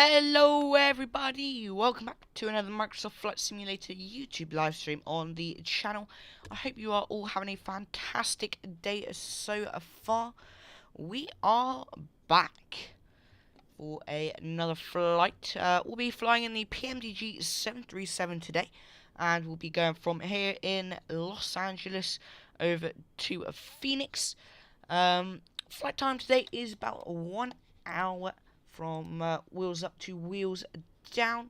Hello everybody, welcome back to another Microsoft Flight Simulator YouTube live stream on the channel. I hope you are all having a fantastic day so far. We are back for another flight. We'll be flying in the PMDG 737 today, and we'll be going from here in Los Angeles over to Phoenix. Flight time today is about 1 hour from wheels up to wheels down.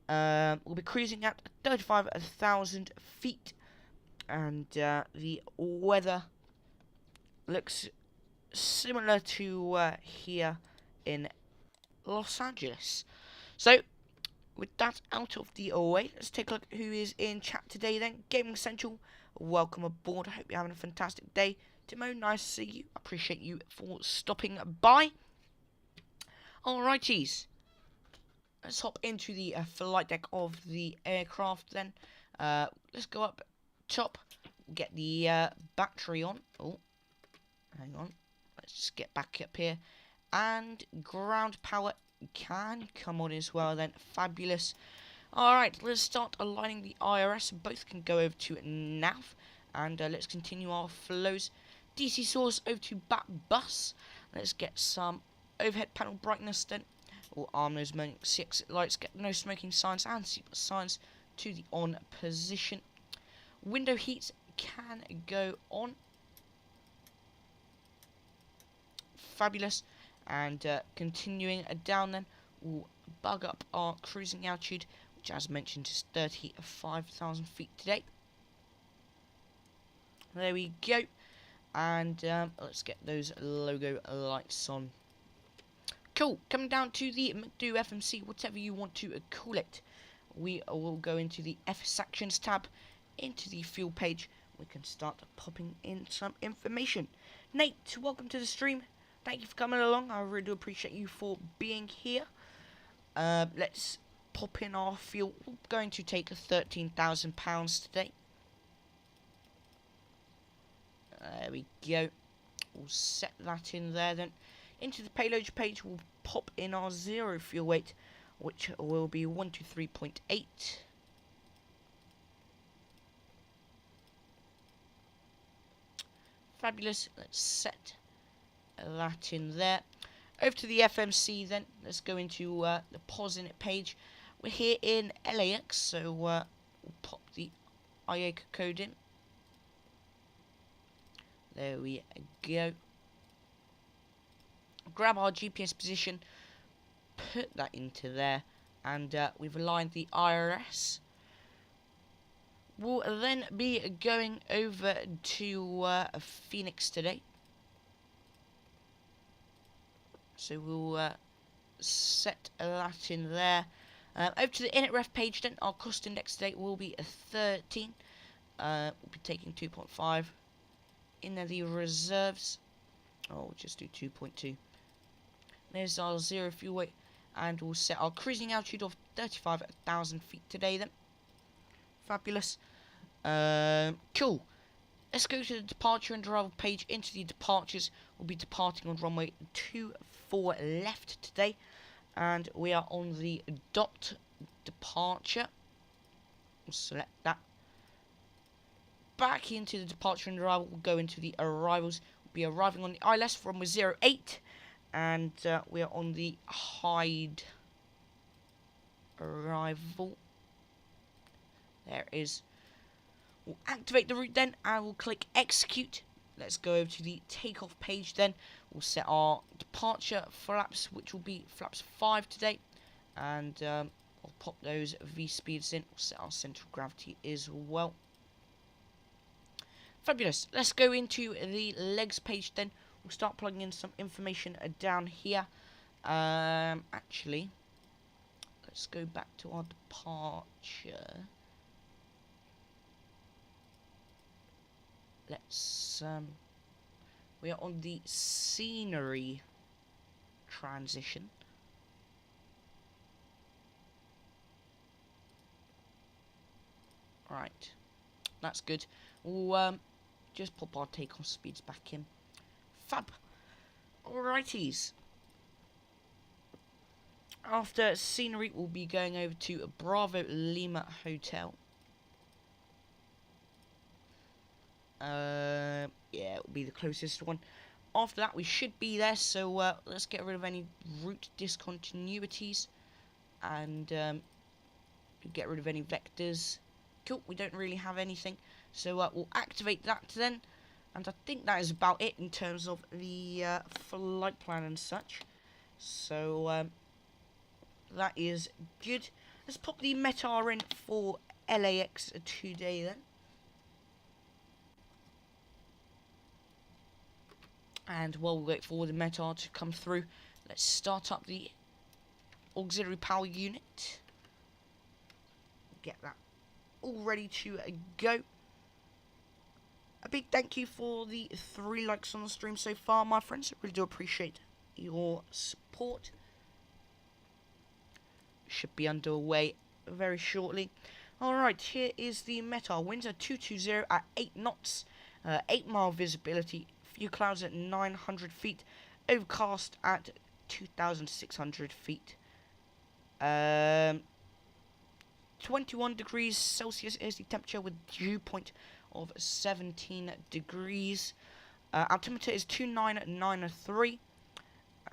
We'll be cruising at 35,000 feet, and the weather looks similar to here in Los Angeles. So, with that out of the way, let's take a look at who is in chat today then. Gaming Central, welcome aboard. I hope you're having a fantastic day. Timo, nice to see you. I appreciate you for stopping by. Alrighties, let's hop into the flight deck of the aircraft then. Let's go up top, get the battery on. Oh, hang on. Let's just get back up here. And ground power can come on as well then. Fabulous. Alright, let's start aligning the IRS. Both can go over to nav. And let's continue our flows. DC source over to back bus. Let's get some overhead panel brightness then. We'll arm those emergency exit lights. Get no smoking signs and seatbelt signs to the on position. Window heats can go on. Fabulous. And continuing down then, we'll bug up our cruising altitude, which as mentioned is 35,000 feet today. There we go. And let's get those logo lights on. Cool. Coming down to the McDo FMC, whatever you want to call it. We will go into the F sections tab, into the fuel page. We can start popping in some information. Nate, welcome to the stream. Thank you for coming along. I really do appreciate you for being here. Let's pop in our fuel. We're going to take £13,000 today. There we go. We'll set that in there then. Into the payload page, we'll pop in our zero fuel weight, which will be 123.8. Fabulous. Let's set that in there. Over to the FMC then. Let's go into the pause in it page. We're here in LAX, so we'll pop the IACA code in. There we go. Grab our GPS position, put that into there, and we've aligned the IRS. We'll then be going over to Phoenix today. So we'll set that in there. Over to the init ref page then. Our cost index today will be a 13. We'll be taking 2.5. In there the reserves. Oh, we'll just do 2.2. There's our zero fuel weight. And we'll set our cruising altitude of 35,000 feet today then. Fabulous. Cool. Let's go to the departure and arrival page. Into the departures. We'll be departing on runway 24 left today. And we are on the dot departure. We'll select that. Back into the departure and arrival. We'll go into the arrivals. We'll be arriving on the ILS from runway 08. And we are on the Hyde arrival. There it is. We'll activate the route then, and we'll click execute. Let's go over to the takeoff page then. We'll set our departure flaps, which will be flaps 5 today. And I'll pop those V speeds in. We'll set our center of gravity as well. Fabulous. Let's go into the legs page then. We'll start plugging in some information down here. Actually, let's go back to our departure. Let's we are on the scenery transition. Right, that's good. We'll just pop our takeoff speeds back in. Fab. Alrighties. After scenery, we'll be going over to Bravo Lima Hotel. Yeah, it'll be the closest one. After that, we should be there, so let's get rid of any route discontinuities and get rid of any vectors. Cool, we don't really have anything, so we'll activate that then. And I think that is about it in terms of the flight plan and such. So that is good. Let's pop the METAR in for LAX today then. And while we wait for the METAR to come through, let's start up the auxiliary power unit. Get that all ready to go. A big thank you for the 3 likes on the stream so far, my friends. I really do appreciate your support. Should be underway very shortly. Alright, here is the METAR. Winds are 220 at 8 knots. 8-mile visibility. Few clouds at 900 feet. Overcast at 2,600 feet. 21 degrees Celsius is the temperature with dew point of 17 degrees. Altimeter is 2993.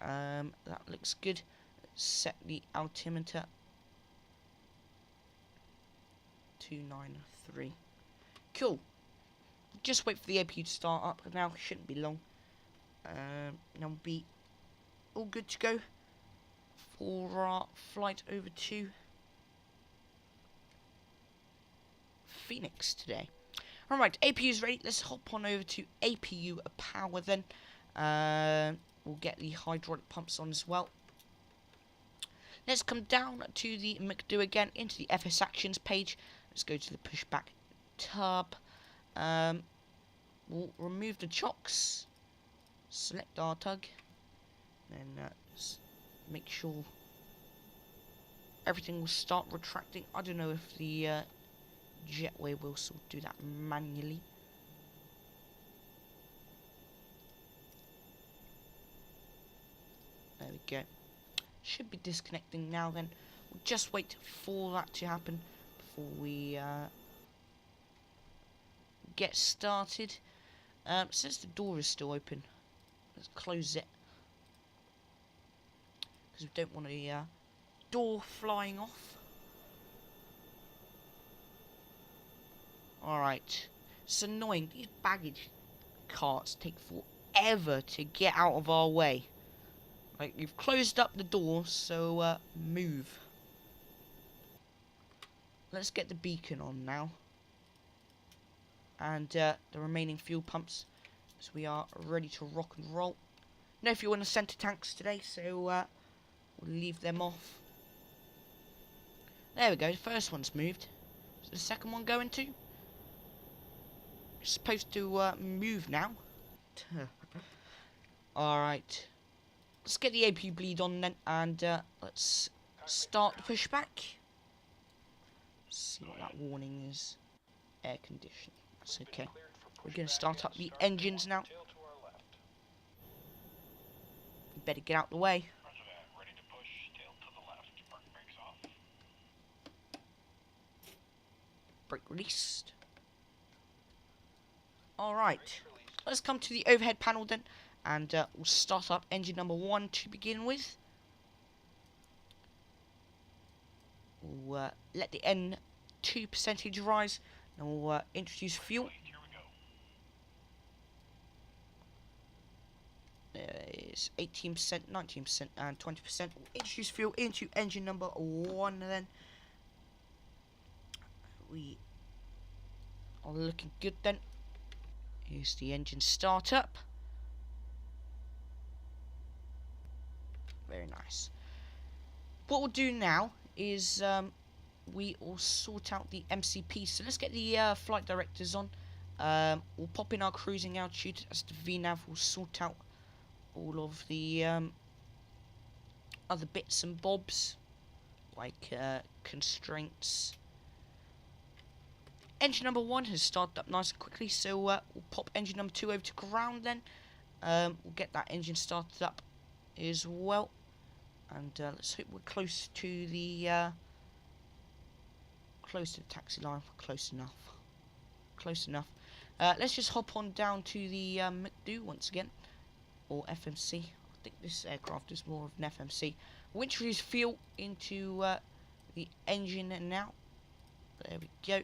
That looks good. Let's set the altimeter 293. Cool. Just wait for the APU to start up now. Shouldn't be long. Now we'll be all good to go for our flight over to Phoenix today. Alright, APU is ready. Let's hop on over to APU power then. We'll get the hydraulic pumps on as well. Let's come down to the McDo again, into the FS Actions page. Let's go to the pushback tab. We'll remove the chocks. Select our tug. And make sure everything will start retracting. I don't know if the jetway will sort of do that manually. There we go. Should be disconnecting now then. We'll just wait for that to happen before we get started. Since the door is still open, let's close it. Because we don't want a door flying off. Alright. It's annoying. These baggage carts take forever to get out of our way. Like, you've closed up the door, so move. Let's get the beacon on now. And the remaining fuel pumps. So we are ready to rock and roll. No fuel in the centre tanks today, so we'll leave them off. There we go, the first one's moved. Is the second one going to? It's supposed to move now. Alright. Let's get the APU bleed on then, and let's start the pushback. See what that warning is. Air condition. That's okay. We're going to start up the engines now. Better get out the way. Brake released. Alright. Let's come to the overhead panel then. And we'll start up engine number 1 to begin with. We'll let the N2 percentage rise. And we'll introduce fuel. It's 18%, 19% and 20%. We'll introduce fuel into engine number 1 then. We are looking good then. Here's the engine startup. Very nice. What we'll do now is we will sort out the MCP. So let's get the flight directors on. We'll pop in our cruising altitude as the VNAV. Will sort out all of the other bits and bobs, like constraints. Engine number 1 has started up nice and quickly, so we'll pop engine number 2 over to ground then. We'll get that engine started up as well. And let's hope we're close to the taxi line. Close enough. Close enough. Let's just hop on down to the McDo once again, or FMC. I think this aircraft is more of an FMC. We'll introduce fuel into the engine now. There we go.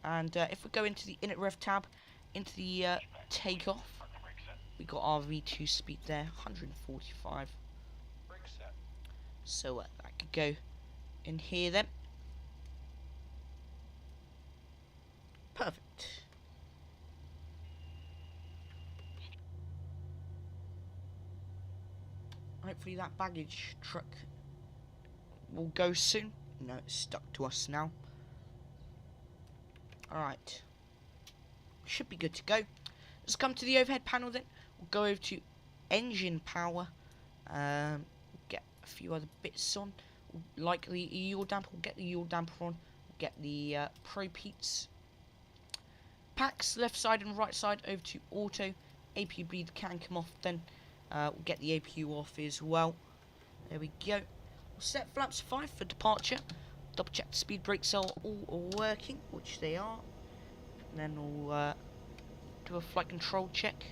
And if we go into the init rev tab, into the takeoff, we got our V2 speed there, 145. So that could go in here then. Perfect. Hopefully that baggage truck will go soon. No, it's stuck to us now. Alright. Should be good to go. Let's come to the overhead panel then. We'll go over to engine power. Get a few other bits on. Like the yaw damper, we'll get the yaw damper on. We'll get the pro peats. Packs, left side and right side over to auto. APU bleed can come off then. We'll get the APU off as well. There we go. We'll set flaps 5 for departure. Double check the speed brakes are all working, which they are. And then we'll do a flight control check.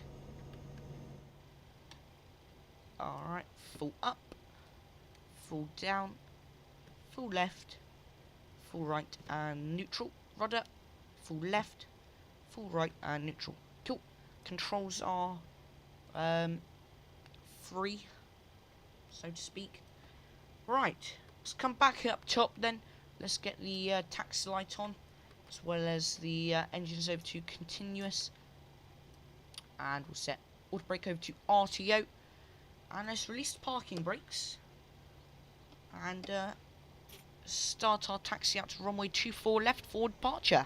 Alright, full up, full down, full left, full right and neutral. Rudder, full left, full right and neutral. Cool. Controls are free, so to speak. Right, let's come back up top then. Let's get the taxi light on, as well as the engines over to continuous. And we'll set auto brake over to RTO. And let's release the parking brakes. And start our taxi out to runway 24 left for departure.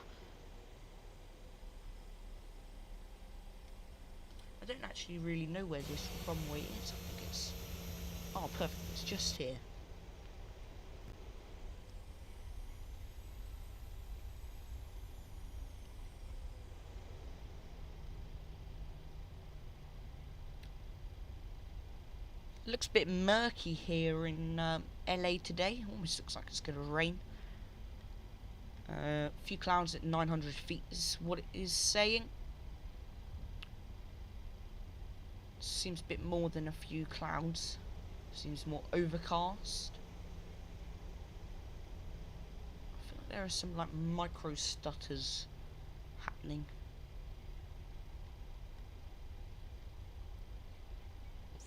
I don't actually really know where this runway is. I think it's... Oh, perfect. It's just here. Looks a bit murky here in LA today. Almost looks like it's going to rain. A few clouds at 900 feet is what it is saying. Seems a bit more than a few clouds. Seems more overcast. I feel like there are some like micro stutters happening.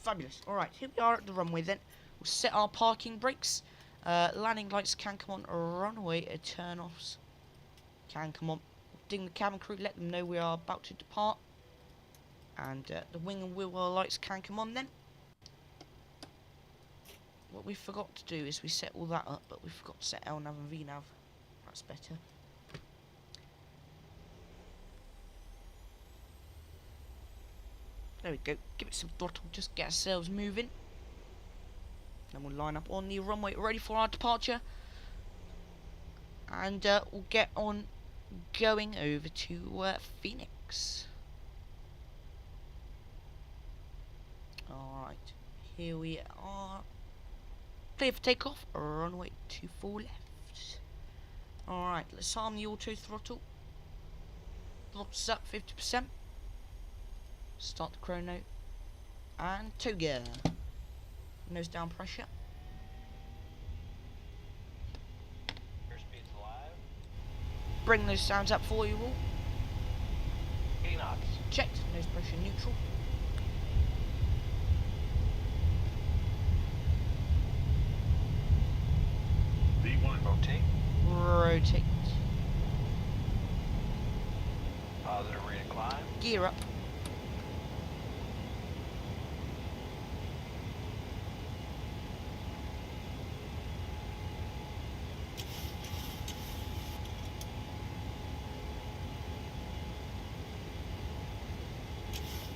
Fabulous. Alright, here we are at the runway then. We'll set our parking brakes. Landing lights can come on. Runway turn-offs can come on. Ding the cabin crew, let them know we are about to depart. And the wing and wheel well lights can come on then. What we forgot to do is we set all that up, but we forgot to set LNAV and VNAV. That's better. There we go. Give it some throttle, just get ourselves moving. Then we'll line up on the runway ready for our departure. And we'll get on going over to Phoenix. Alright, here we are. Clear for takeoff, runway 24 left. Alright, let's arm the auto throttle. Throttle's up 50%. Start the chrono. And tow gear. Nose down pressure. Airspeed's alive. Bring those sounds up for you all. 80 knots. Checked. Nose pressure neutral. V1. Rotate. Rotate. Positive rate of climb. Gear up.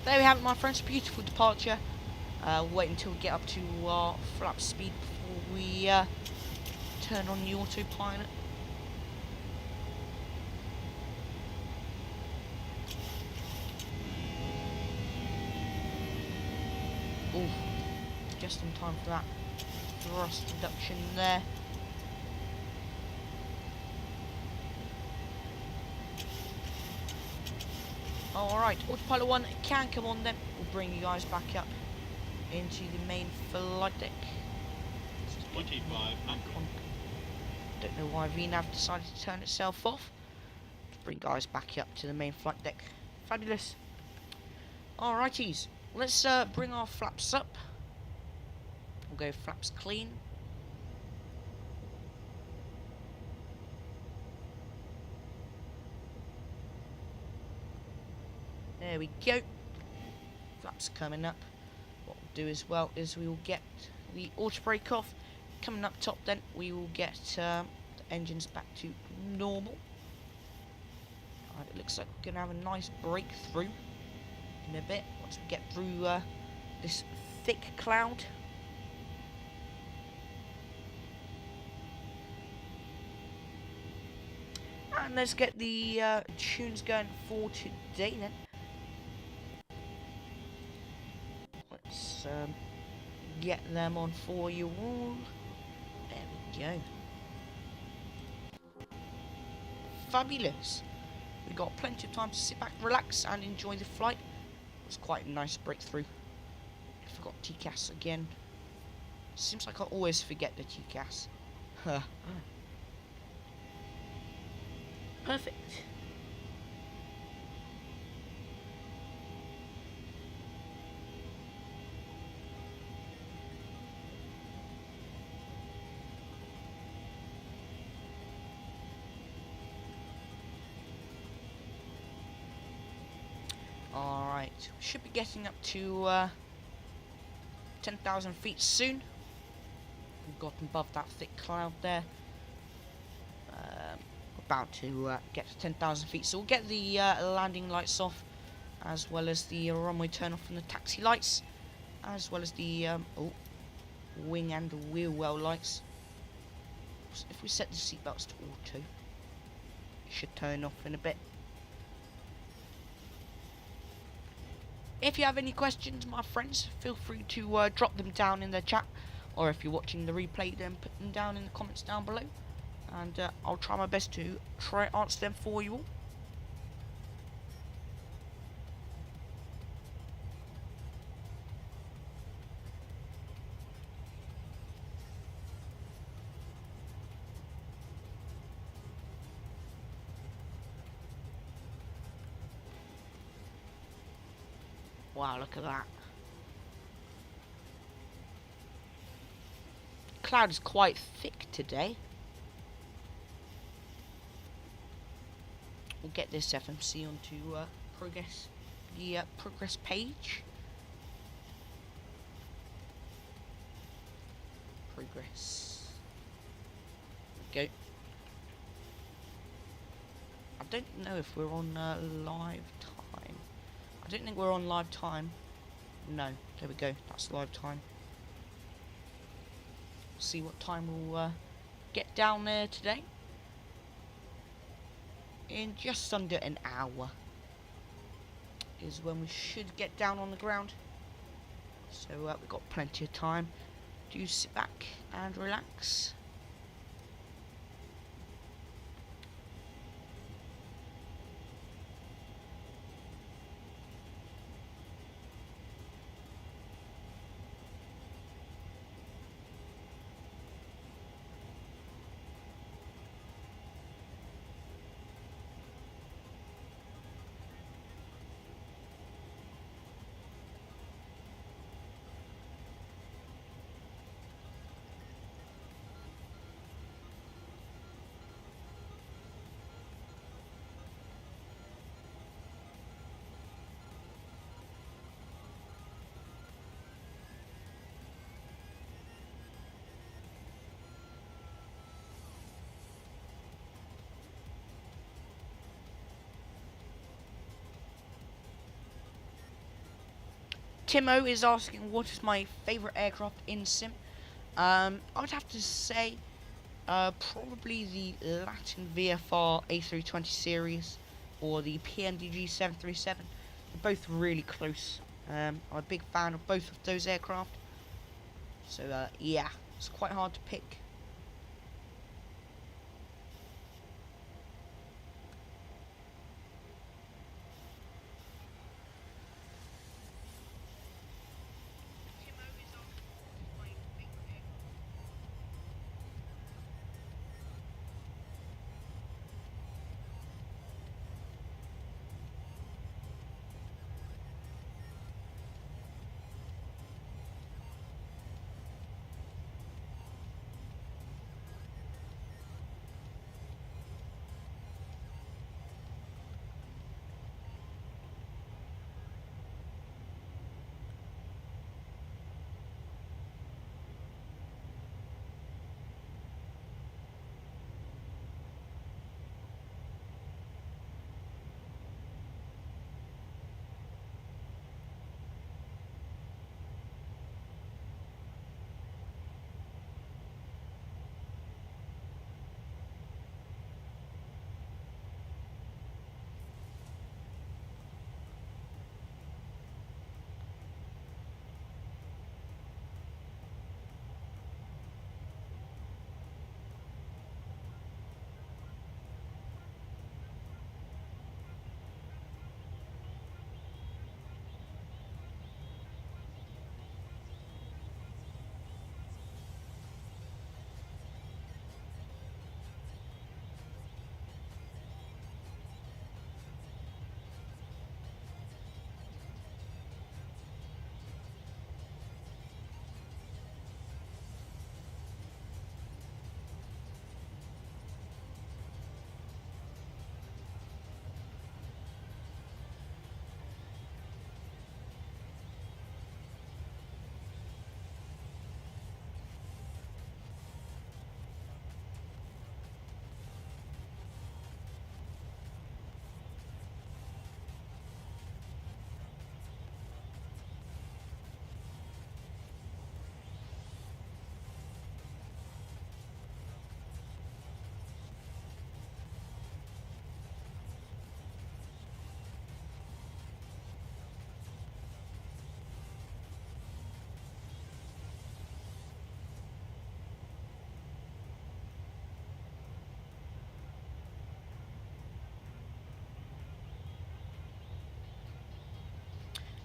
There we have it, my friends. Beautiful departure. Wait until we get up to our flap speed before we turn on the autopilot. Ooh, just in time for that thrust reduction there. Alright, autopilot 1 can come on then. We'll bring you guys back up into the main flight deck. 25 Don't know why VNAV decided to turn itself off. Let's bring guys back up to the main flight deck. Fabulous. Alrighties, let's bring our flaps up. We'll go flaps clean. There we go. Flaps coming up. What we'll do as well is we will get the auto brake off. Coming up top then we will get the engines back to normal. Alright, it looks like we're going to have a nice breakthrough in a bit once we get through this thick cloud. And let's get the tunes going for today then. Let's get them on for you all. There we go. Fabulous. We got plenty of time to sit back, relax and enjoy the flight. It was quite a nice breakthrough. I forgot TCAS again. Seems like I always forget the TCAS. Perfect. Alright, we should be getting up to 10,000 feet soon. We've got above that thick cloud there. We're about to get to 10,000 feet, so we'll get the landing lights off, as well as the runway turn off from the taxi lights, as well as the wing and wheel well lights. So if we set the seatbelts to auto, it should turn off in a bit. If you have any questions, my friends, feel free to drop them down in the chat, or if you're watching the replay, then put them down in the comments down below, and I'll try my best to answer them for you all. Wow, look at that. Cloud is quite thick today. We'll get this FMC onto the progress page. Progress. There we go. I don't know if we're on live time. I don't think we're on live time. No, there we go. That's live time. See what time we'll get down there today. In just under an hour is when we should get down on the ground. So we've got plenty of time to sit back and relax. Timo is asking what is my favourite aircraft in sim. I would have to say probably the Latin VFR A320 series or the PMDG 737. They're both really close. I'm a big fan of both of those aircraft. So yeah, it's quite hard to pick.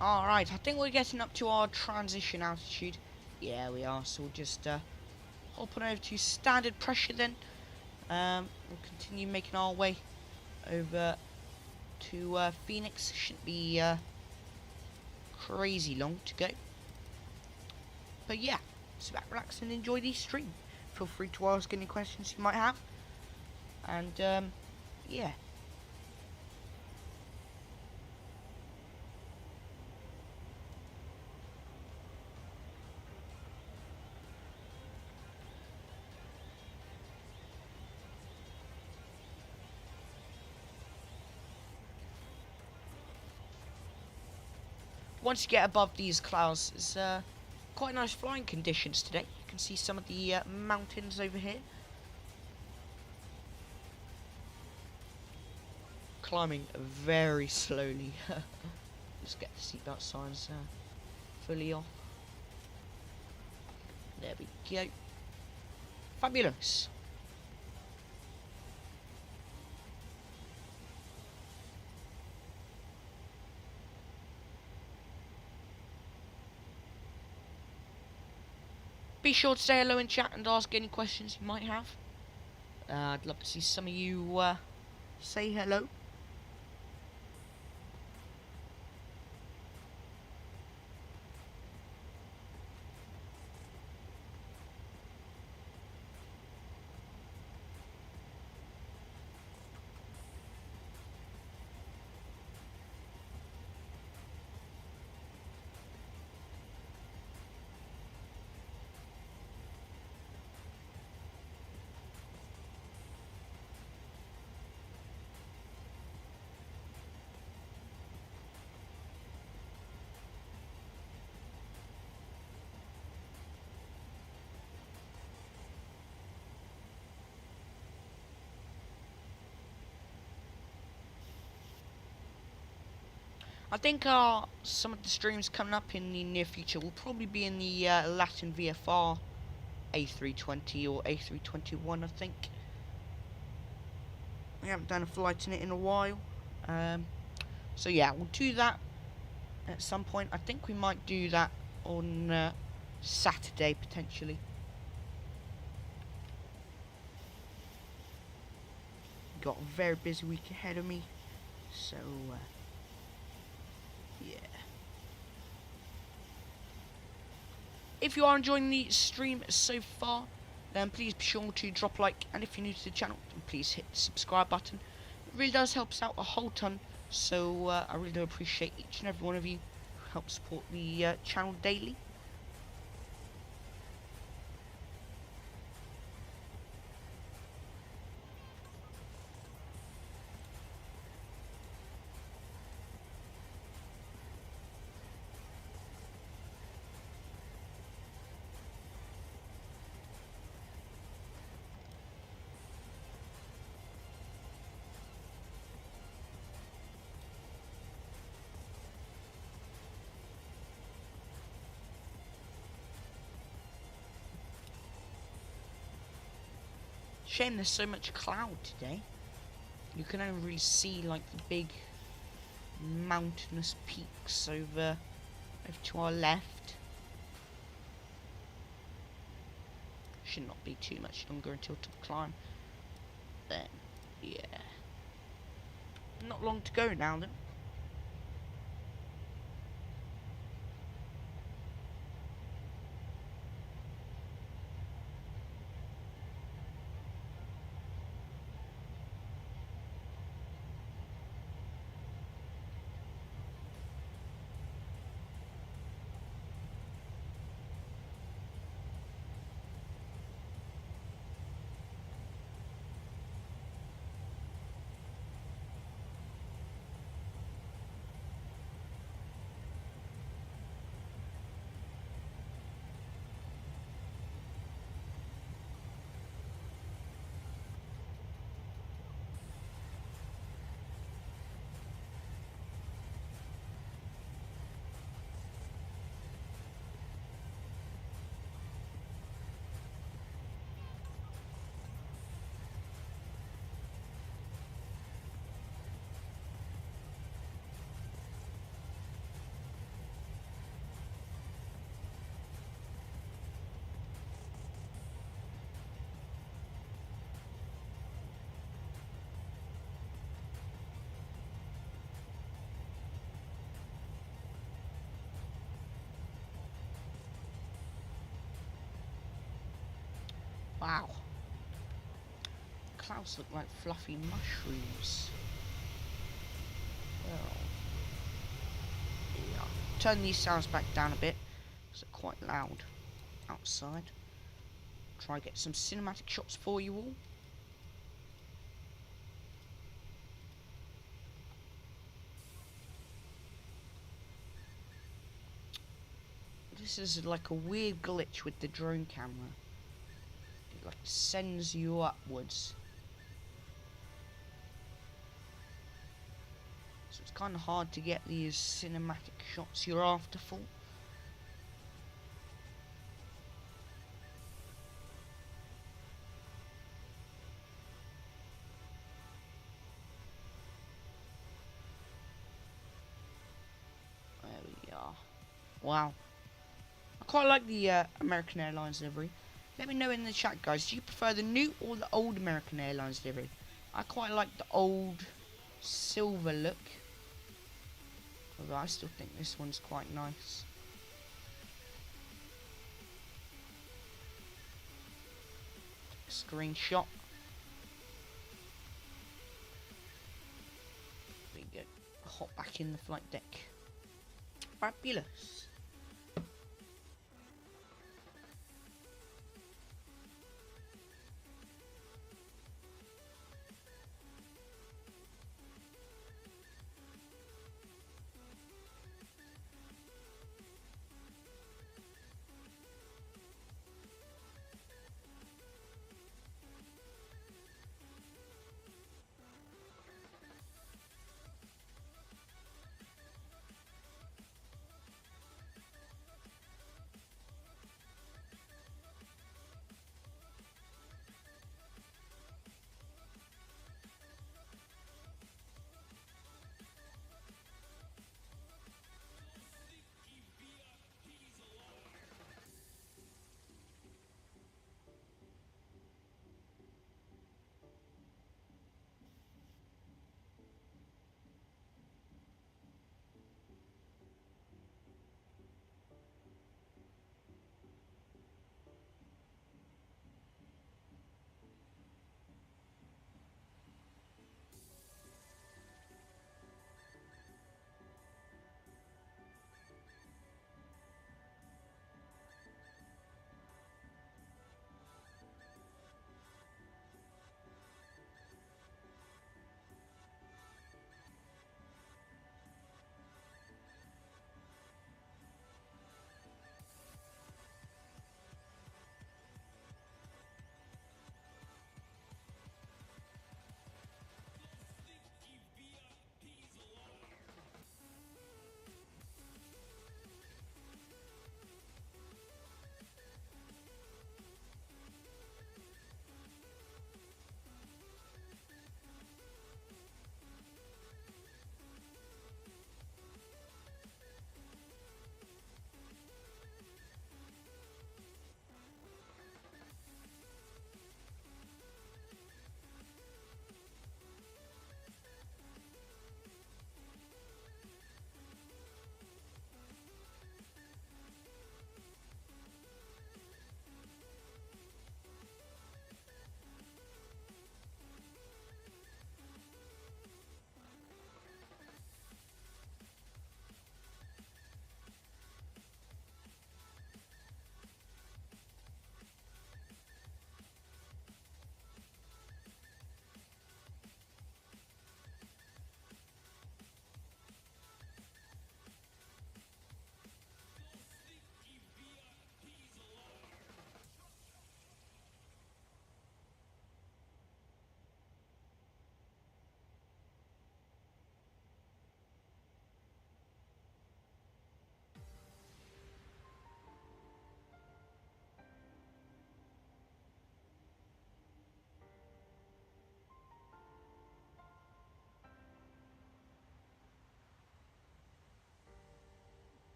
Alright, I think we're getting up to our transition altitude. Yeah, we are, so we'll just hop on over to standard pressure then. We'll continue making our way over to Phoenix. Shouldn't be crazy long to go. But yeah, sit back, relax and enjoy the stream. Feel free to ask any questions you might have. And yeah. Once you get above these clouds, it's quite nice flying conditions today. You can see some of the mountains over here. Climbing very slowly. Just get the seatbelt signs fully off. There we go. Fabulous. Be sure to say hello in chat and ask any questions you might have. I'd love to see some of you say hello. I think some of the streams coming up in the near future will probably be in the Latin VFR A320 or A321, I think. We haven't done a flight in it in a while. So yeah, we'll do that at some point. I think we might do that on Saturday, potentially. Got a very busy week ahead of me. So, yeah. If you are enjoying the stream so far, then please be sure to drop a like, and if you're new to the channel, then please hit the subscribe button. It really does help us out a whole ton, so I really do appreciate each and every one of you who help support the channel daily. Shame there's so much cloud today. You can only really see like the big mountainous peaks over to our left. Should not be too much longer until to climb. Then, yeah. Not long to go now then. Wow. Clouds look like fluffy mushrooms. Well, yeah. Turn these sounds back down a bit, because they're quite loud outside. Try and get some cinematic shots for you all. This is like a weird glitch with the drone camera. It like sends you upwards. So it's kind of hard to get these cinematic shots you're after for. There we are. Wow. I quite like the American Airlines livery. Let me know in the chat, guys. Do you prefer the new or the old American Airlines livery? I quite like the old silver look. Although I still think this one's quite nice. Screenshot. There we go. Hop back in the flight deck. Fabulous.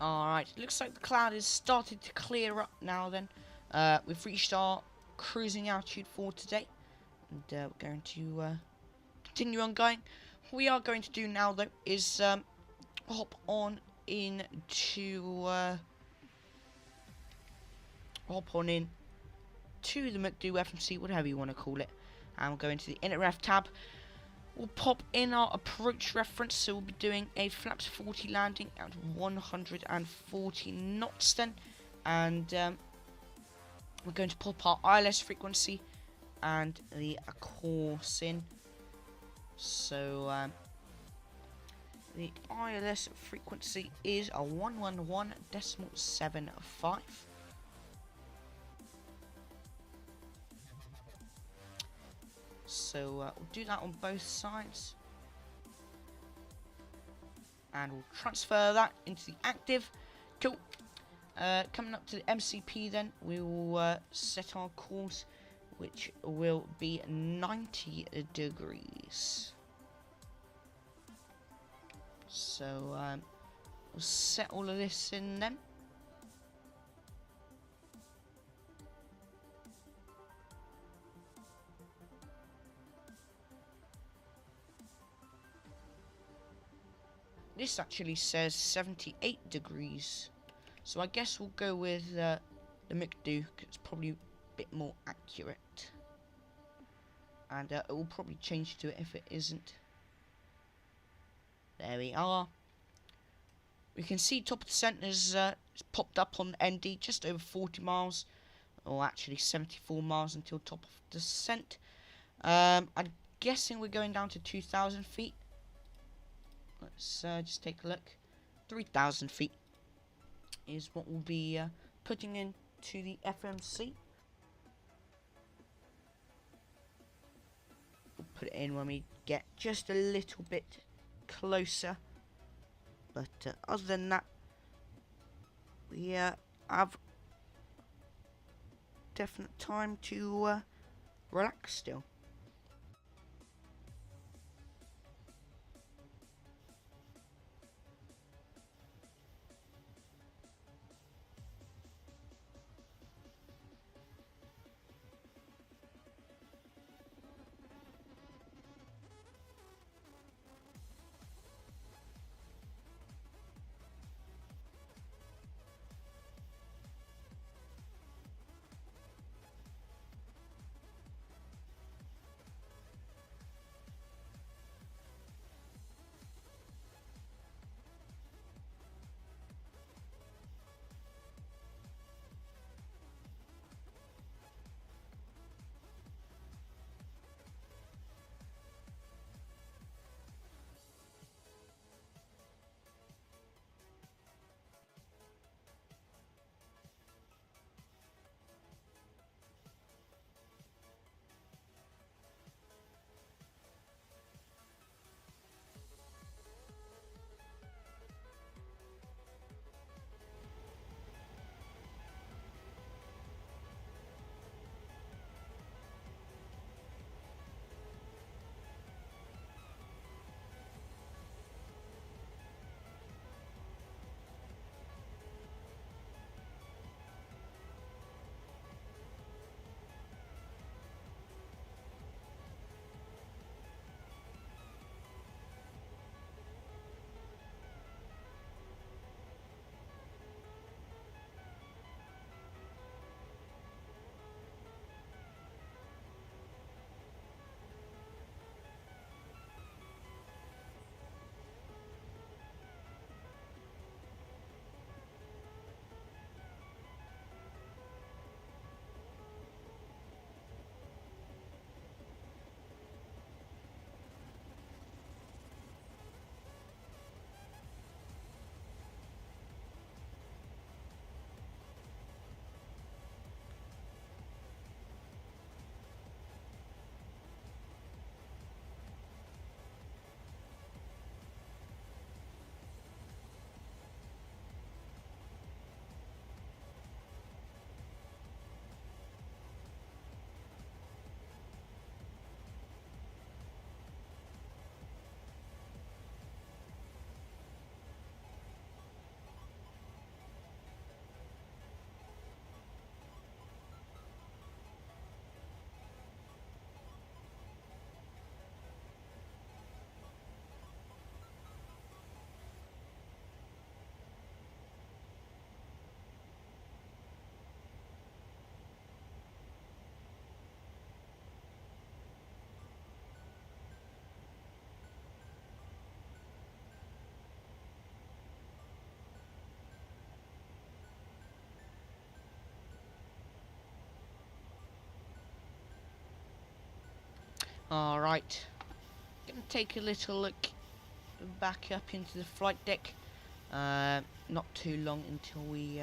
Alright, looks like the cloud has started to clear up now then. We've reached our cruising altitude for today. And we're going to continue on going. What we are going to do now though is hop on into to the McDo FMC, whatever you want to call it. And we'll go into the InitRef tab. We'll pop in our approach reference, so we'll be doing a flaps 40 landing at 140 knots then. And we're going to pop our ILS frequency and the course in. So the ILS frequency is a 111.75. So we'll do that on both sides. And we'll transfer that into the active. Cool. Coming up to the MCP then, we will set our course, which will be 90 degrees. So we'll set all of this in then. This actually says 78 degrees. So I guess we'll go with the McDo, 'cause it's probably a bit more accurate. And it will probably change to it if it isn't. There we are. We can see top of the centre's popped up on ND, just over 40 miles. Or actually 74 miles until top of descent. I'm guessing we're going down to 2,000 feet. Let's just take a look. 3,000 feet is what we'll be putting into the FMC. We'll put it in when we get just a little bit closer. But other than that, we have definite time to relax still. Alright. Gonna take a little look back up into the flight deck. Not too long until we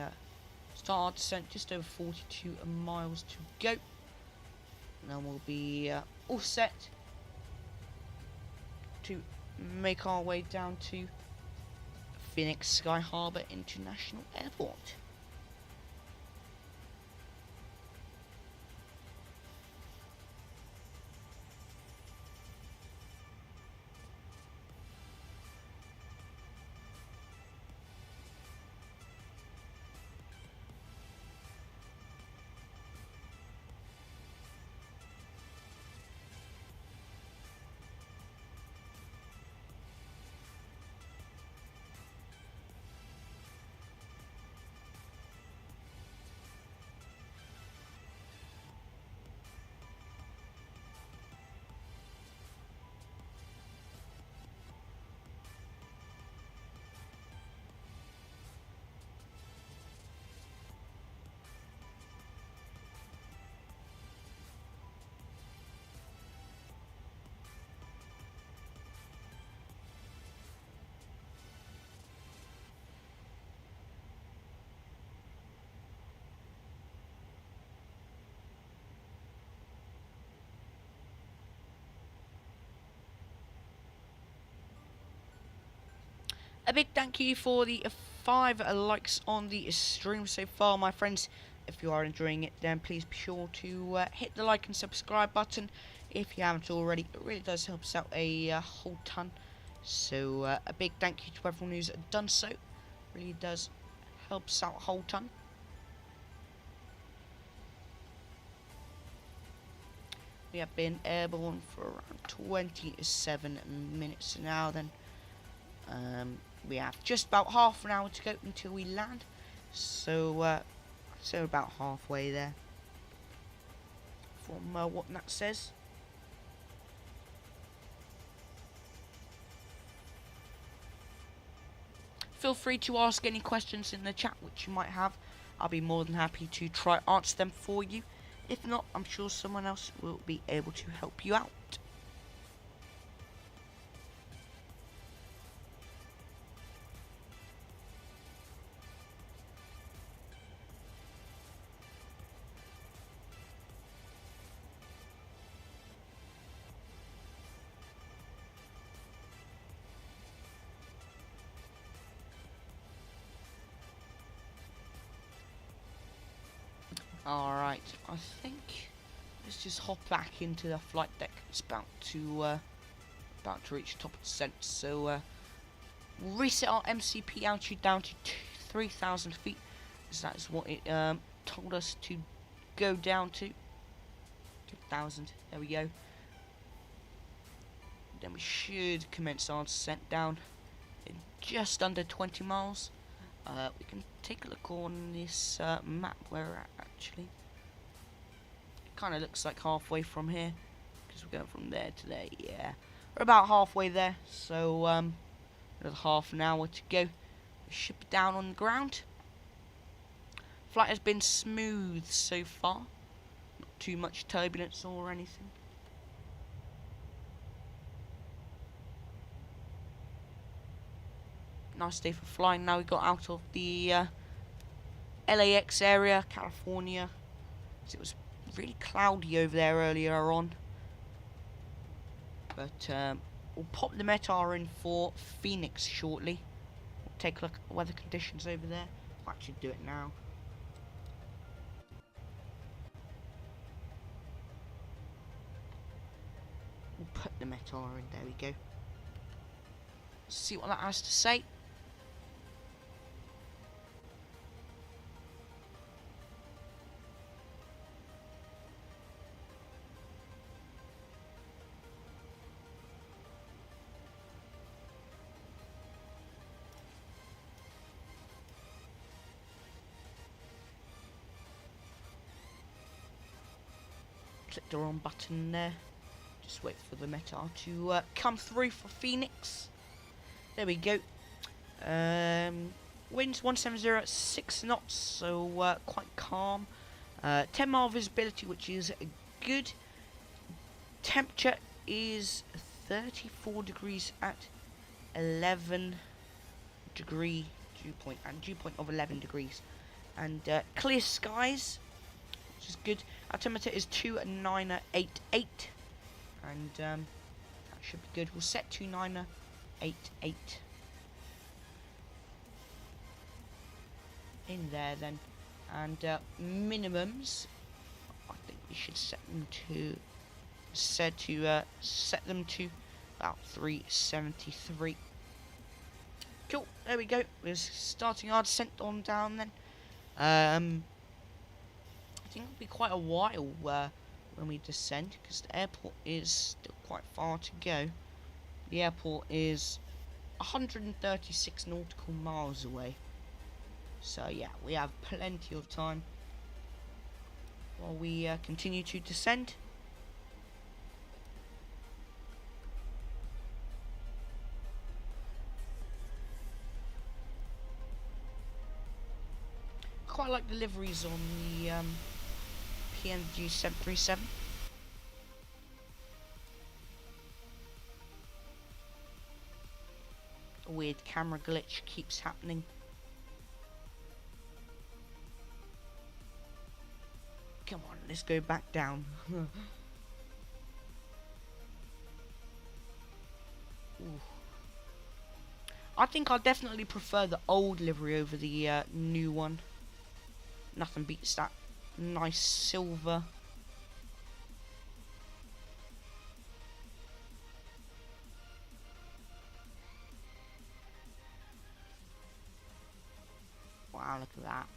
start our descent, just over 42 miles to go. And then we'll be all set to make our way down to Phoenix Sky Harbor International Airport. A big thank you for the 5 likes on the stream so far, my friends. If you are enjoying it, then please be sure to hit the like and subscribe button if you haven't already. It really does help us out a whole ton. So a big thank you to everyone who's done so. Really does help us out a whole ton. We have been airborne for around 27 minutes now. Then we have just about half an hour to go until we land, so about halfway there from what that says. Feel free to ask any questions in the chat which you might have. I'll be more than happy to try answer them for you. If not, I'm sure someone else will be able to help you out. Alright, I think let's just hop back into the flight deck. It's about to reach the top of descent, so we'll reset our MCP altitude down to 3,000 feet, because that is what it told us to go down to. 2,000, there we go. Then we should commence our descent down in just under 20 miles. We can take a look on this map where we're at, actually. It kind of looks like halfway from here, because we're going from there to there. Yeah, we're about halfway there, so another half an hour to go. We should be down on the ground. Flight has been smooth so far, not too much turbulence or anything. Nice day for flying. Now we got out of the LAX area, California. It was really cloudy over there earlier on. But we'll pop the METAR in for Phoenix shortly. We'll take a look at the weather conditions over there. I'll actually do it now. We'll put the METAR in. There we go. See what that has to say. Click the wrong button there. Just wait for the METAR to come through for Phoenix. There we go. Winds 170 at 6 knots, so quite calm. 10 mile visibility, which is good. Temperature is 34 degrees at 11 degree dew point, and dew point of 11 degrees. And clear skies, which is good. Altimeter is 2988, and that should be good. We'll set 2988 in there then. And minimums, I think we should set them to set them to about 373. Cool, there we go. We're starting our descent on down then. I think it'll be quite a while when we descend, because the airport is still quite far to go. The airport is 136 nautical miles away. So yeah, we have plenty of time while we continue to descend. Quite like the liveries on the PMDG 737. A weird camera glitch keeps happening. Come on, let's go back down. I think I definitely prefer the old livery over the new one. Nothing beats that nice silver. Wow, look at that.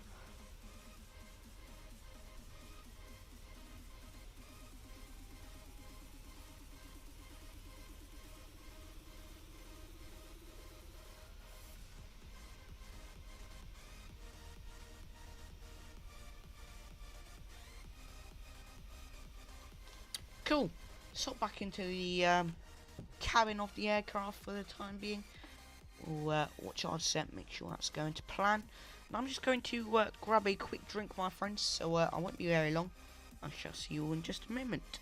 Cool. Let's hop back into the cabin of the aircraft for the time being. We'll watch our descent, make sure that's going to plan. And I'm just going to grab a quick drink, my friends, so I won't be very long. I shall see you in just a moment.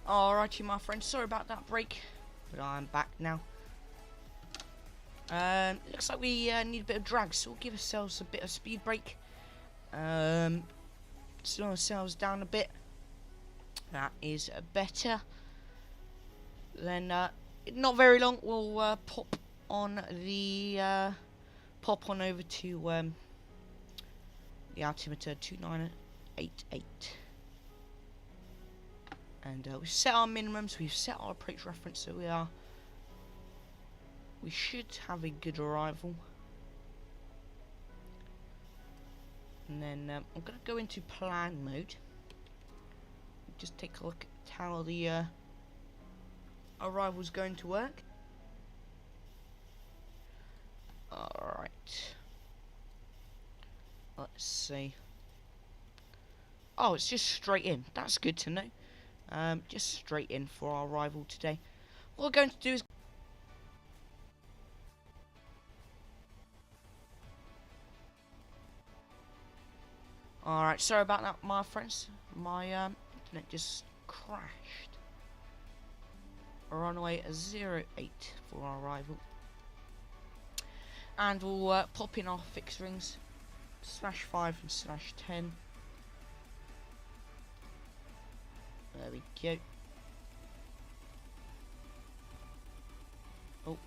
Alrighty, my friend. Sorry about that break, but I'm back now. Looks like we need a bit of drag, so we'll give ourselves a bit of speed break. Slow ourselves down a bit. That is better. Then, not very long, we'll pop on over to the altimeter 2988. And we've set our minimums, we've set our approach reference, so we should have a good arrival. And then I'm going to go into plan mode. Just take a look at how the arrival's going to work. Alright. Let's see. Oh, it's just straight in. That's good to know. Just straight in for our arrival today. What we're going to do is... Alright, sorry about that, my friends. My internet just crashed. We're on our way at 08 for our arrival. And we'll pop in our fixed rings. /5 and /10. There we go. Oh,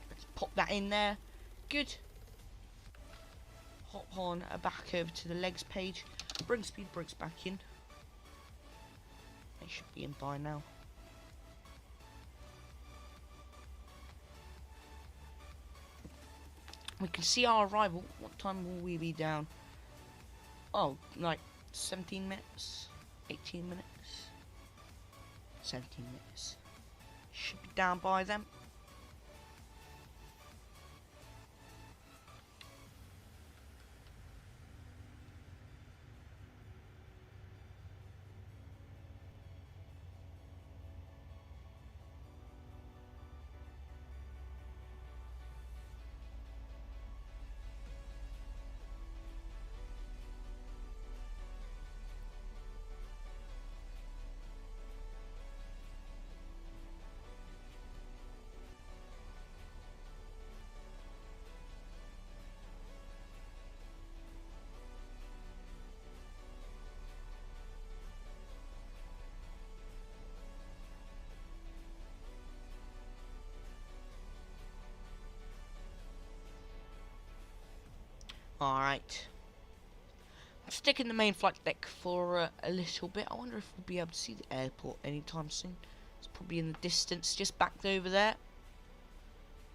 let's pop that in there. Good. Hop on back over to the legs page. Bring speed brakes back in. They should be in by now. We can see our arrival. What time will we be down? Oh, like 17 minutes? 18 minutes? 17 minutes. Should be down by then. Alright. I'm sticking the main flight deck for a little bit. I wonder if we'll be able to see the airport anytime soon. It's probably in the distance, just back over there.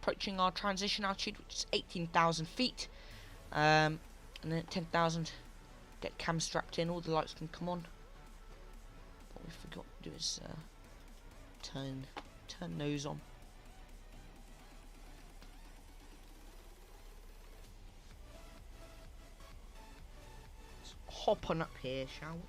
Approaching our transition altitude, which is 18,000 feet. And then at 10,000, get cam strapped in, all the lights can come on. What we forgot to do is turn those on. Hop on up here, shall we?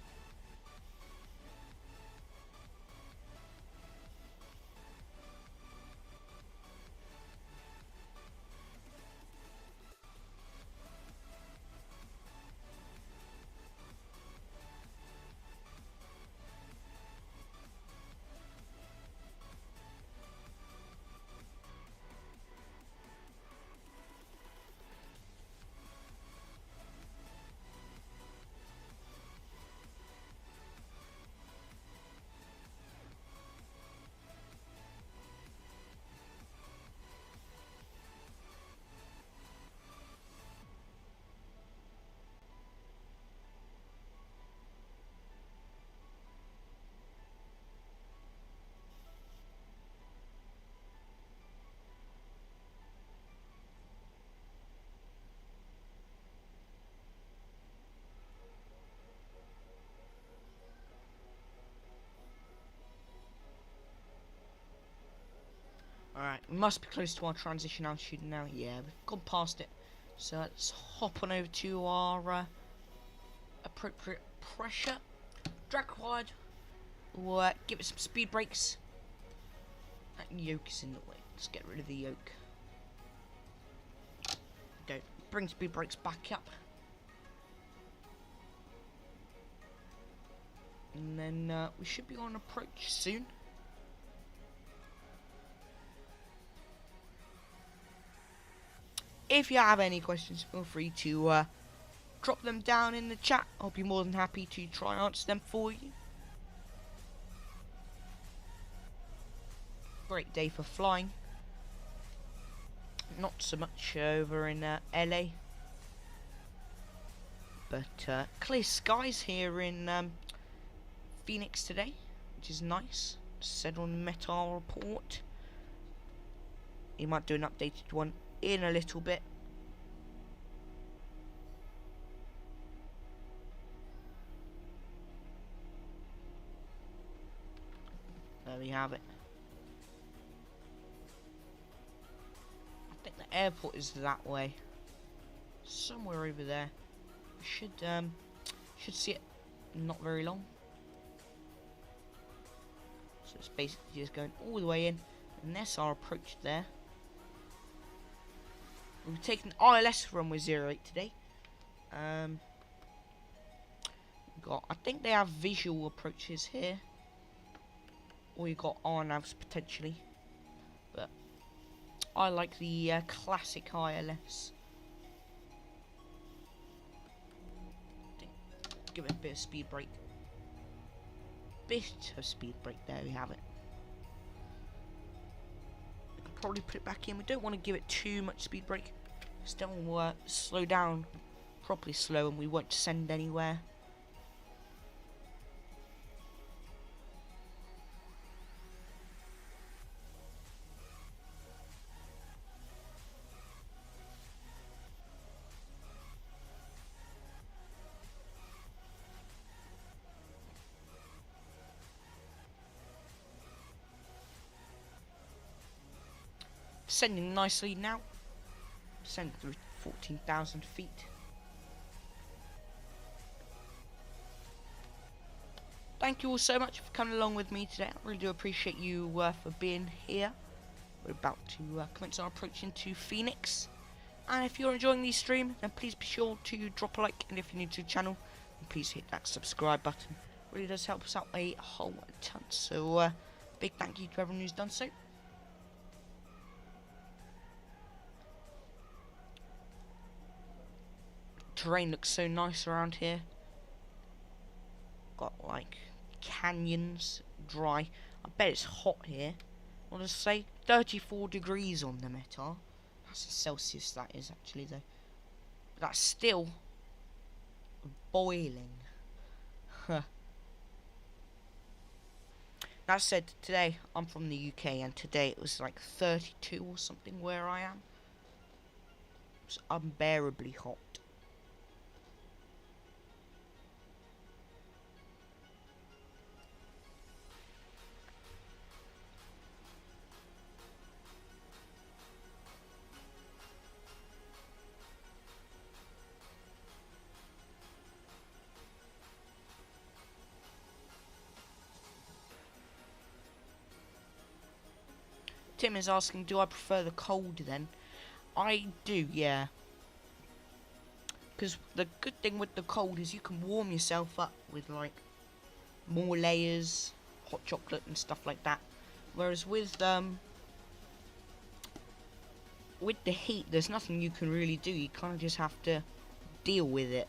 Alright, we must be close to our transition altitude now. Yeah, we've gone past it. So let's hop on over to our appropriate pressure. Drag required. We'll give it some speed brakes. That yoke is in the way. Let's get rid of the yoke. Go. Bring speed brakes back up. And then we should be on approach soon. If you have any questions, feel free to drop them down in the chat. I'll be more than happy to try and answer them for you. Great day for flying. Not so much over in LA, but clear skies here in Phoenix today, which is nice. Said on the Metal report. He might do an updated one in a little bit. There we have it. I think the airport is that way, somewhere over there. Should see it in not very long. So it's basically just going all the way in, and that's our approach there. We've taken ILS runway 08 today. I think they have visual approaches here, or you got RNAVs potentially, but I like the classic ILS. Give it a bit of speed brake. Bit of speed brake, there we have it. We can probably put it back in. We don't want to give it too much speed brake. Still slow down, properly slow, and we won't descend anywhere. Descending nicely now. Descending through 14,000 feet. Thank you all so much for coming along with me today. I really do appreciate you for being here. We're about to commence our approach into Phoenix. And if you're enjoying these streams, then please be sure to drop a like. And if you're new to the channel, then please hit that subscribe button. It really does help us out a whole ton. So big thank you to everyone who's done so. Terrain looks so nice around here. Got like canyons, dry. I bet it's hot here. What does it say? 34 degrees on the meter. That's a Celsius, that is actually though. But that's still boiling. That said, today I'm from the UK, and today it was like 32 or something where I am. It's unbearably hot. Tim is asking, do I prefer the cold then? I do, yeah. Because the good thing with the cold is you can warm yourself up with like more layers, hot chocolate and stuff like that. Whereas with the heat, there's nothing you can really do. You kind of just have to deal with it.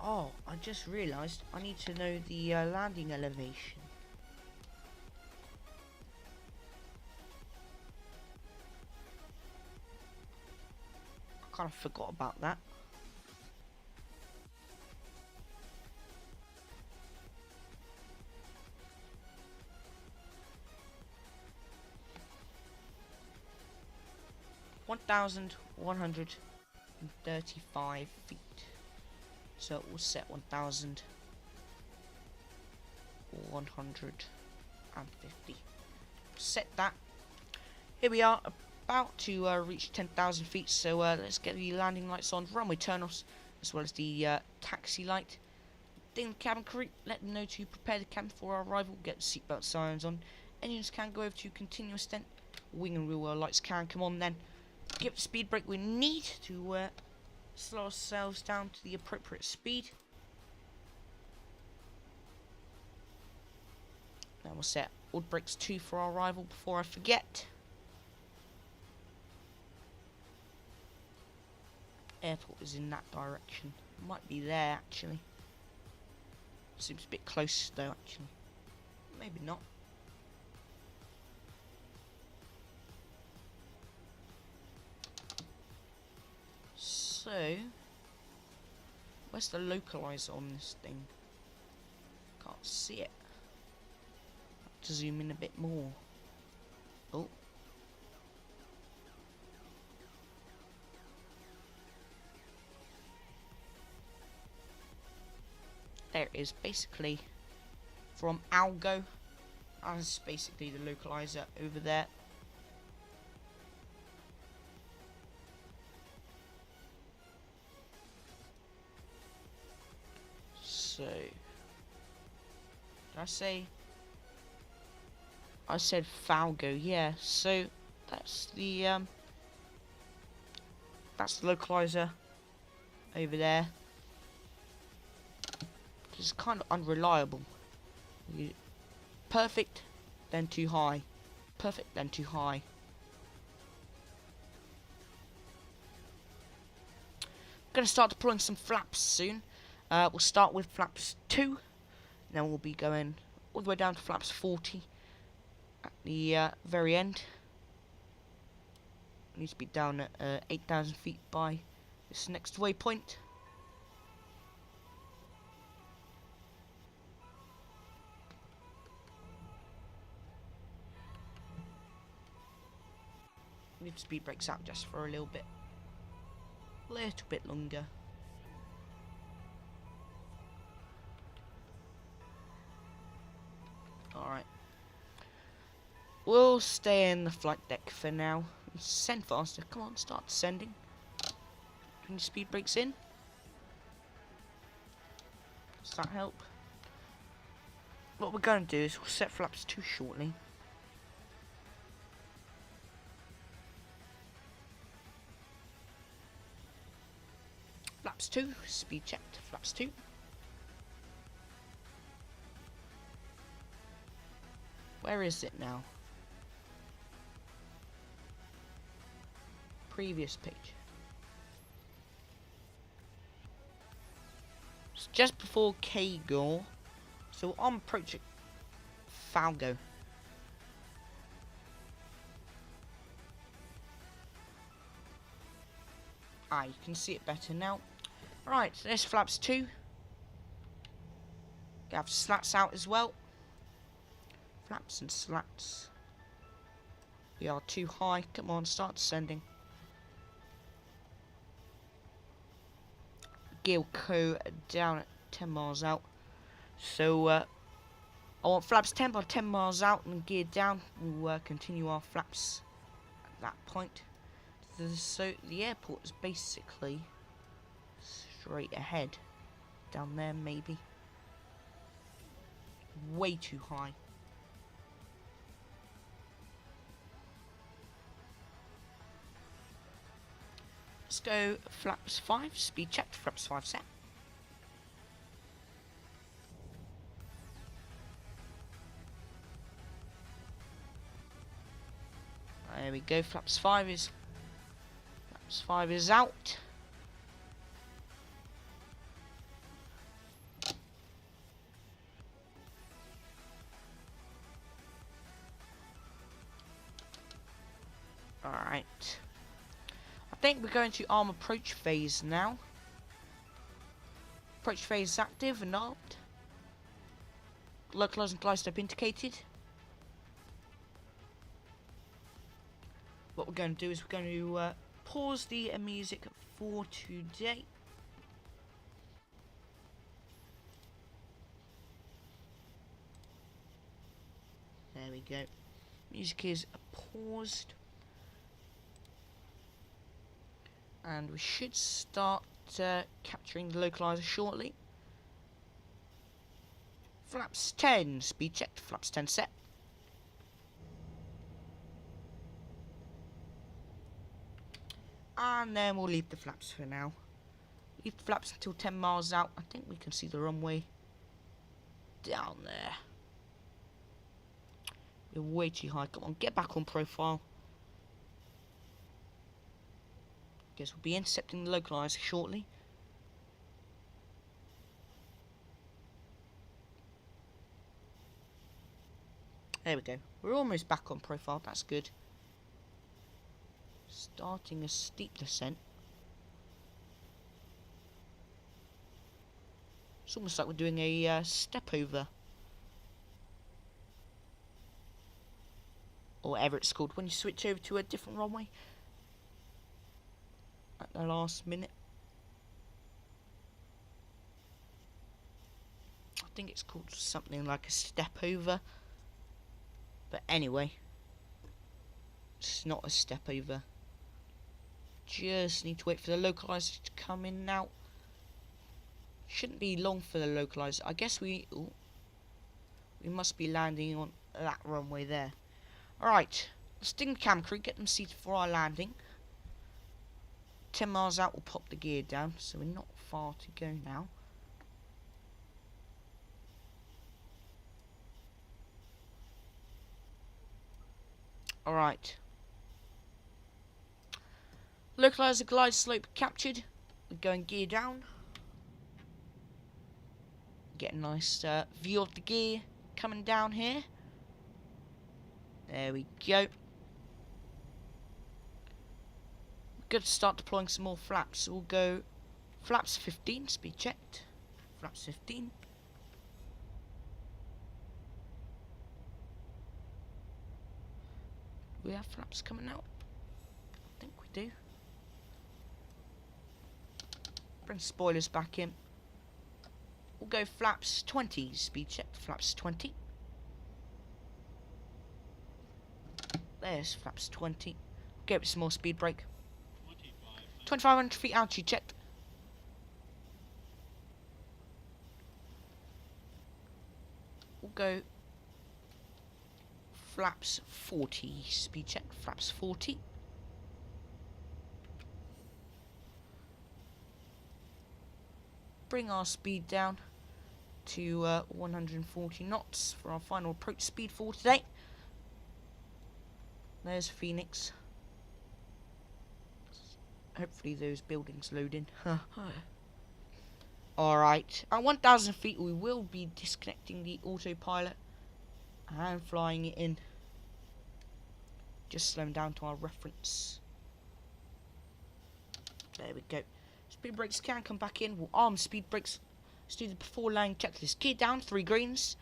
Oh, I just realised I need to know the landing elevation. I kind of forgot about that. (1,135 feet). So it will set 1,150. Set that. Here we are, about to reach 10,000 feet. So let's get the landing lights on, runway turn-offs, as well as the taxi light. Ding the cabin crew, let them know to prepare the cabin for our arrival. Get the seatbelt signs on. Engines can go over to continuous descent. Wing and rear wheel lights can come on then. Give the speed brake we need to slow ourselves down to the appropriate speed. Then we'll set all brakes 2 for our arrival before I forget. Airport is in that direction. Might be there actually. Seems a bit close though actually. Maybe not. So, where's the localizer on this thing? Can't see it. Have to zoom in a bit more. Oh. There it is, basically from Algo. That's basically the localizer over there. So, did I say? I said Falgo, yeah. So that's the localizer over there. It's kind of unreliable. Perfect, then too high. Perfect, then too high. Gonna start deploying some flaps soon. We'll start with flaps 2, then we'll be going all the way down to flaps 40 at the very end. Needs to be down at 8,000 feet by this next waypoint. Need speed brakes out just for a little bit longer. Alright. We'll stay in the flight deck for now. Send faster. Come on, start descending. Bring your speed brakes in. Does that help? What we're going to do is we'll set flaps 2 shortly. Flaps 2, speed checked. Flaps 2. Where is it now? Previous page. It's just before Kagor. So I'm approaching Falgo. Ah, you can see it better now. Right, so there's flaps 2. Have slats out as well. Flaps and slats. We are too high. Come on, start descending. Gear will go down at 10 miles out. So, I want flaps 10 by 10 miles out and gear down. We'll continue our flaps at that point. So, the airport is basically straight ahead. Down there, maybe. Way too high. Let's go flaps 5, speed checked, flaps 5 set. There we go, flaps 5 is out. Alright. I think we're going to arm approach phase now. Approach phase is active and armed. Localize and glide step indicated. What we're going to do is we're going to pause the music for today. There we go. Music is paused. And we should start capturing the localizer shortly. Flaps 10, speed checked, flaps 10 set. And then we'll leave the flaps for now. Leave the flaps until 10 miles out. I think we can see the runway down there. You're way too high. Come on, get back on profile. Guess we'll be intercepting the localizer shortly. There we go. We're almost back on profile. That's good. Starting a steep descent. It's almost like we're doing a step over. Or whatever it's called when you switch over to a different runway. At the last minute. I think it's called something like a step over. But anyway. It's not a step over. Just need to wait for the localizer to come in now. Shouldn't be long for the localizer. I guess we must be landing on that runway there. Alright, let's ding the cam crew, get them seated for our landing. 10 miles out, we'll pop the gear down, so we're not far to go now. Alright. Localizer glide slope captured. We're going gear down. Get a nice view of the gear coming down here. There we go. Good to start deploying some more flaps. We'll go flaps 15, speed checked. Flaps 15. We have flaps coming out. I think we do. Bring spoilers back in. We'll go flaps 20, speed checked. Flaps 20. There's flaps 20. Go with some more speed brake. 2,500 feet altitude checked. We'll go flaps 40. Speed check. Flaps 40. Bring our speed down to 140 knots for our final approach speed for today. There's Phoenix. Hopefully those buildings load in. Alright, at 1,000 feet we will be disconnecting the autopilot and flying it in. Just slowing down to our reference. There we go. Speed brakes can come back in. We'll arm speed brakes. Let's do the before landing checklist. Gear down, 3 greens.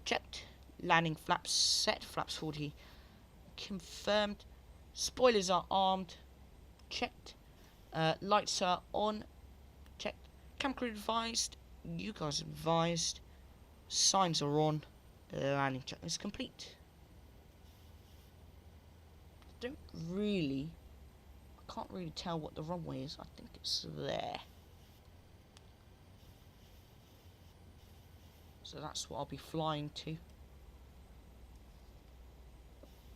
Checked. Landing flaps set. Flaps 40. Confirmed. Spoilers are armed. Checked. Lights are on. Checked. Cam crew advised. You guys advised. Signs are on. Landing checklist complete. I can't really tell what the runway is. I think it's there. So that's what I'll be flying to.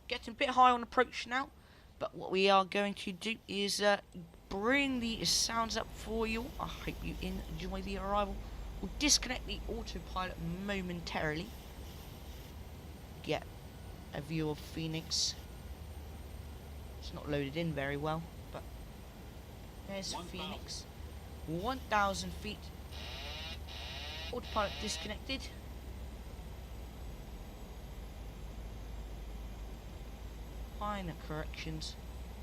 Getting a bit high on approach now. But what we are going to do is bring the sounds up for you. I hope you enjoy the arrival. We'll disconnect the autopilot momentarily. Get a view of Phoenix. It's not loaded in very well, but there's 1,000. Phoenix. 1,000 feet. Autopilot disconnected. Minor corrections.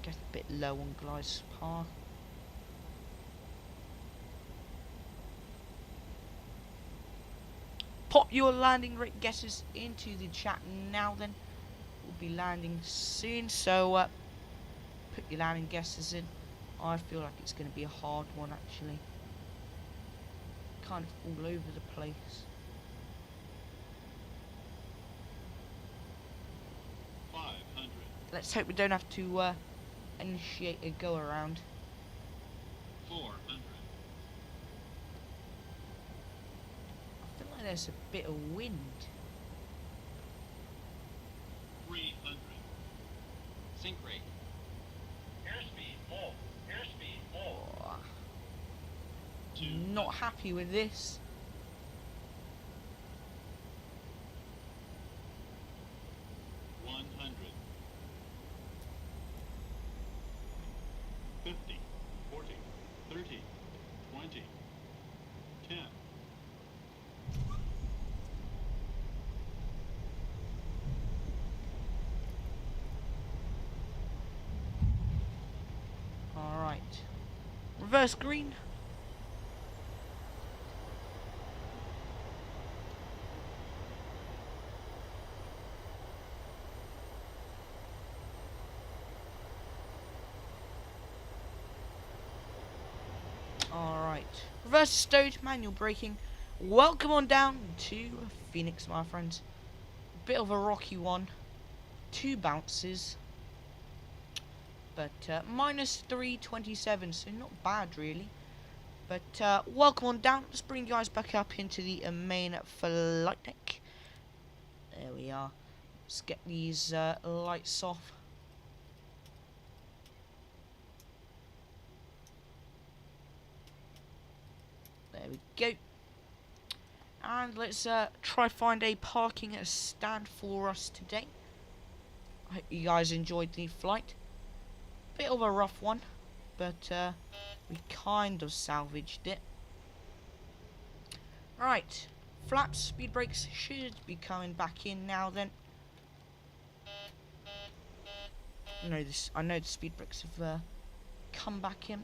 Get a bit low on glide path. Pop your landing rate guesses into the chat now then. We'll be landing soon, so put your landing guesses in. I feel like it's going to be a hard one actually. Kind of all over the place. Let's hope we don't have to initiate a go around. 400. I feel like there's a bit of wind. 300. Sync rate. Airspeed full. Airspeed full. Oh, 2. not happy with this. reverse green. Alright. Reverse stowed, manual braking. Welcome on down to Phoenix, my friends. Bit of a rocky one. 2 bounces. But minus 327, so not bad really. But welcome on down. Let's bring you guys back up into the main flight deck. There we are. Let's get these lights off. There we go. And let's try find a parking stand for us today. I hope you guys enjoyed the flight. Bit of a rough one, but we kind of salvaged it. Right, flaps, speed brakes should be coming back in now then. I know the speed brakes have come back in.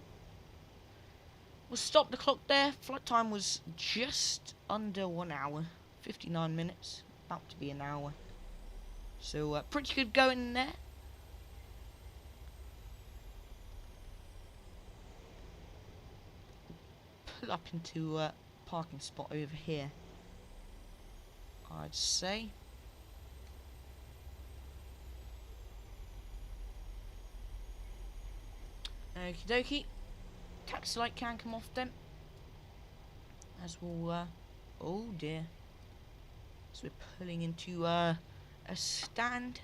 We'll stop the clock there. Flight time was just under 1 hour, 59 minutes, about to be an hour. So pretty good going there. Pull up into a parking spot over here, I'd say. Okie dokie. Taxi light can come off then. As we'll, oh dear. So we're pulling into a stand.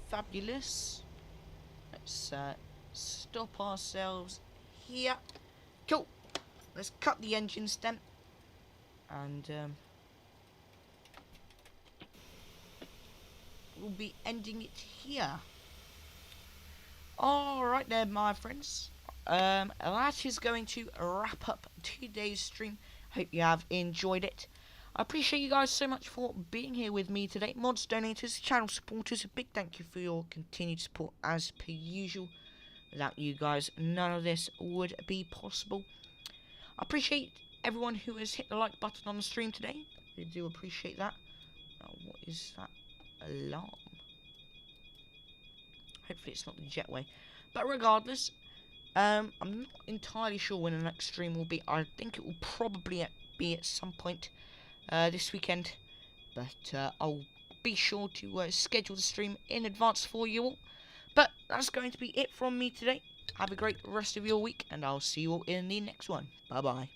Fabulous. Let's stop ourselves here. Cool. Let's cut the engines then. And we'll be ending it here. Alright there, my friends. That is going to wrap up today's stream. Hope you have enjoyed it. I appreciate you guys so much for being here with me today. Mods, donators, channel supporters, a big thank you for your continued support as per usual. Without you guys, none of this would be possible. I appreciate everyone who has hit the like button on the stream today. I do appreciate that. Oh, what is that alarm? Hopefully it's not the jetway. But regardless, I'm not entirely sure when the next stream will be. I think it will probably be at some point this weekend. But I'll be sure to schedule the stream in advance for you all. But that's going to be it from me today. Have a great rest of your week, and I'll see you all in the next one. Bye-bye.